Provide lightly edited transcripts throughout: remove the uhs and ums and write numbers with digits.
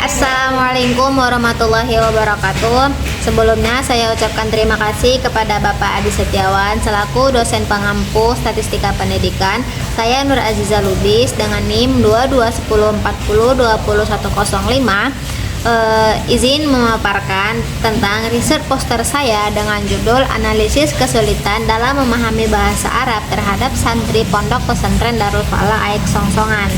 Assalamualaikum warahmatullahi wabarakatuh. Sebelumnya saya ucapkan terima kasih kepada Bapak Adi Setiawan selaku dosen pengampu Statistika Pendidikan. Saya Nur Aziza Lubis dengan NIM 2210402105 izin memaparkan tentang riset poster saya dengan judul Analisis Kesulitan dalam Memahami Bahasa Arab terhadap Santri Pondok Pesantren Darul Falah Aik Songsongan.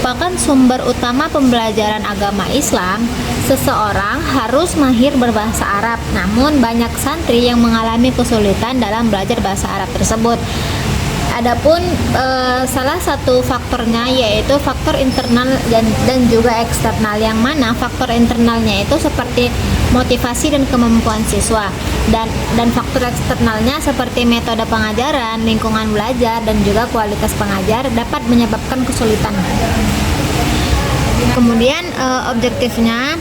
Merupakan sumber utama pembelajaran agama Islam, seseorang harus mahir berbahasa Arab. Namun banyak santri yang mengalami kesulitan dalam belajar bahasa Arab tersebut. Adapun salah satu faktornya yaitu faktor internal dan juga eksternal, yang mana faktor internalnya itu seperti motivasi dan kemampuan siswa, dan faktor eksternalnya seperti metode pengajaran, lingkungan belajar, dan juga kualitas pengajar dapat menyebabkan kesulitan. Kemudian objektifnya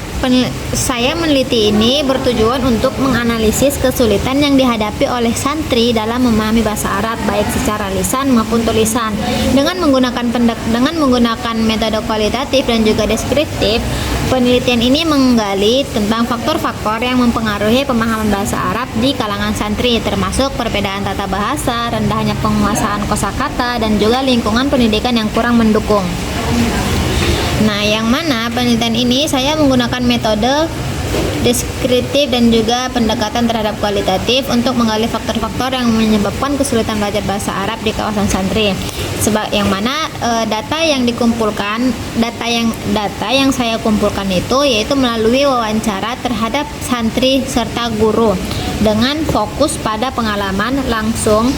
saya meneliti ini bertujuan untuk menganalisis kesulitan yang dihadapi oleh santri dalam memahami bahasa Arab baik secara lisan maupun tulisan. Dengan menggunakan metode kualitatif dan juga deskriptif, penelitian ini menggali tentang faktor-faktor yang mempengaruhi pemahaman bahasa Arab di kalangan santri, termasuk perbedaan tata bahasa, rendahnya penguasaan kosakata, dan juga lingkungan pendidikan yang kurang mendukung. Nah, yang mana penelitian ini saya menggunakan metode deskriptif dan juga pendekatan terhadap kualitatif untuk menggali faktor-faktor yang menyebabkan kesulitan belajar bahasa Arab di kawasan santri. Yang mana data yang saya kumpulkan itu yaitu melalui wawancara terhadap santri serta guru dengan fokus pada pengalaman langsung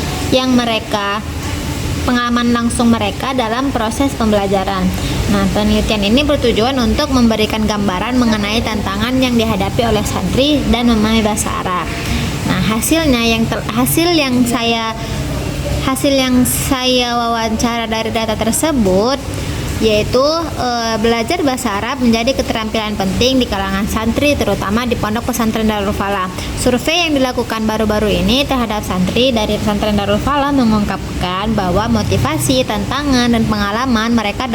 mereka dalam proses pembelajaran. Nah, penelitian ini bertujuan untuk memberikan gambaran mengenai tantangan yang dihadapi oleh santri dan memahami bahasa Arab. Nah, hasil yang saya wawancara dari data tersebut yaitu belajar bahasa Arab menjadi keterampilan penting di kalangan santri, terutama di Pondok Pesantren Darul Falah. Survei yang dilakukan baru-baru ini terhadap santri dari Pesantren Darul Falah mengungkapkan bahwa motivasi, tantangan, dan pengalaman mereka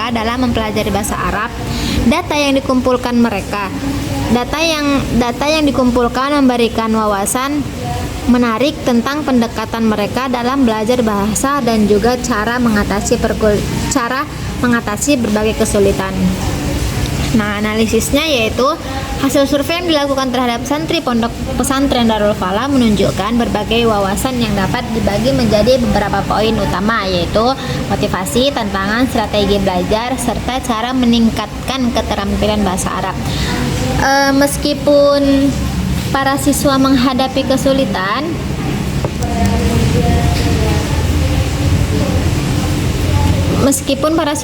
dalam mempelajari bahasa Arab. Data yang dikumpulkan memberikan wawasan menarik tentang pendekatan mereka dalam belajar bahasa dan juga cara mengatasi berbagai kesulitan. Nah, analisisnya yaitu hasil survei yang dilakukan terhadap santri Pondok Pesantren Darul Falah menunjukkan berbagai wawasan yang dapat dibagi menjadi beberapa poin utama, yaitu motivasi, tantangan, strategi belajar, serta cara meningkatkan keterampilan bahasa Arab. Meskipun para siswa menghadapi kesulitan, meskipun para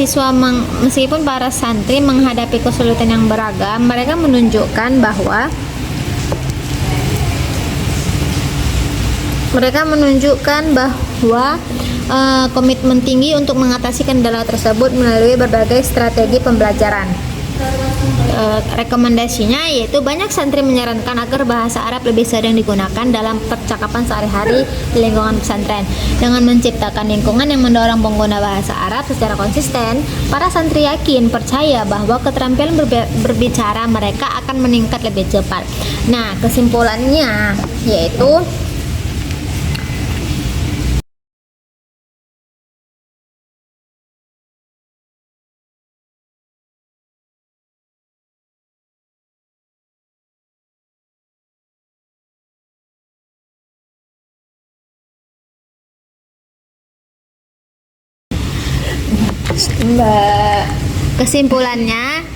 santri menghadapi kesulitan yang beragam, mereka menunjukkan bahwa komitmen tinggi untuk mengatasi kendala tersebut melalui berbagai strategi pembelajaran. Rekomendasinya yaitu banyak santri menyarankan agar bahasa Arab lebih sering digunakan dalam percakapan sehari-hari di lingkungan pesantren. Dengan menciptakan lingkungan yang mendorong pengguna bahasa Arab secara konsisten, para santri percaya bahwa keterampilan berbicara mereka akan meningkat lebih cepat. Nah, kesimpulannya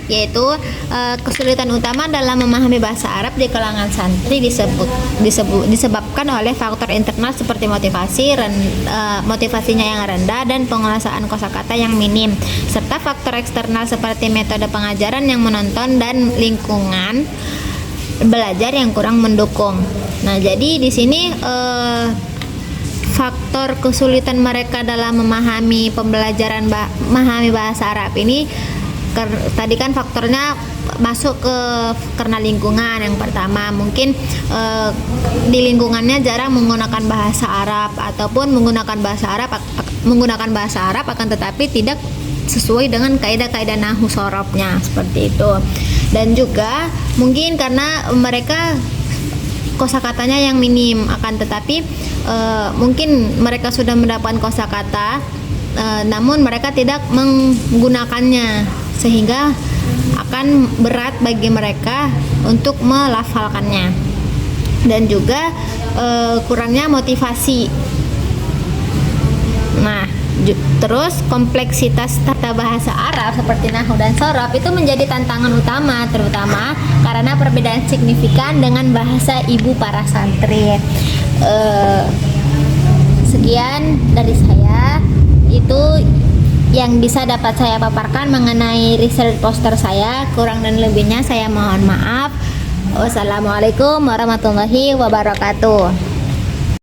yaitu kesulitan utama dalam memahami bahasa Arab di kalangan santri disebabkan oleh faktor internal seperti motivasinya yang rendah dan penguasaan kosakata yang minim, serta faktor eksternal seperti metode pengajaran yang monoton dan lingkungan belajar yang kurang mendukung. Nah, jadi di sini faktor kesulitan mereka dalam memahami bahasa Arab ini tadi kan faktornya masuk karena lingkungan. Yang pertama mungkin di lingkungannya jarang menggunakan bahasa Arab ataupun menggunakan bahasa Arab akan tetapi tidak sesuai dengan kaidah-kaidah nahwu sorobnya seperti itu. Dan juga mungkin karena mereka kosakatanya yang minim, akan tetapi mungkin mereka sudah mendapatkan kosakata, namun mereka tidak menggunakannya, sehingga akan berat bagi mereka untuk melafalkannya. Dan juga kurangnya motivasi. Nah, terus kompleksitas tata bahasa Arab seperti nahwu dan shorof itu menjadi tantangan utama, terutama karena perbedaan signifikan dengan bahasa ibu para santri. Sekian dari saya, itu yang bisa dapat saya paparkan mengenai research poster saya. Kurang dan lebihnya saya mohon maaf. Wassalamualaikum warahmatullahi wabarakatuh.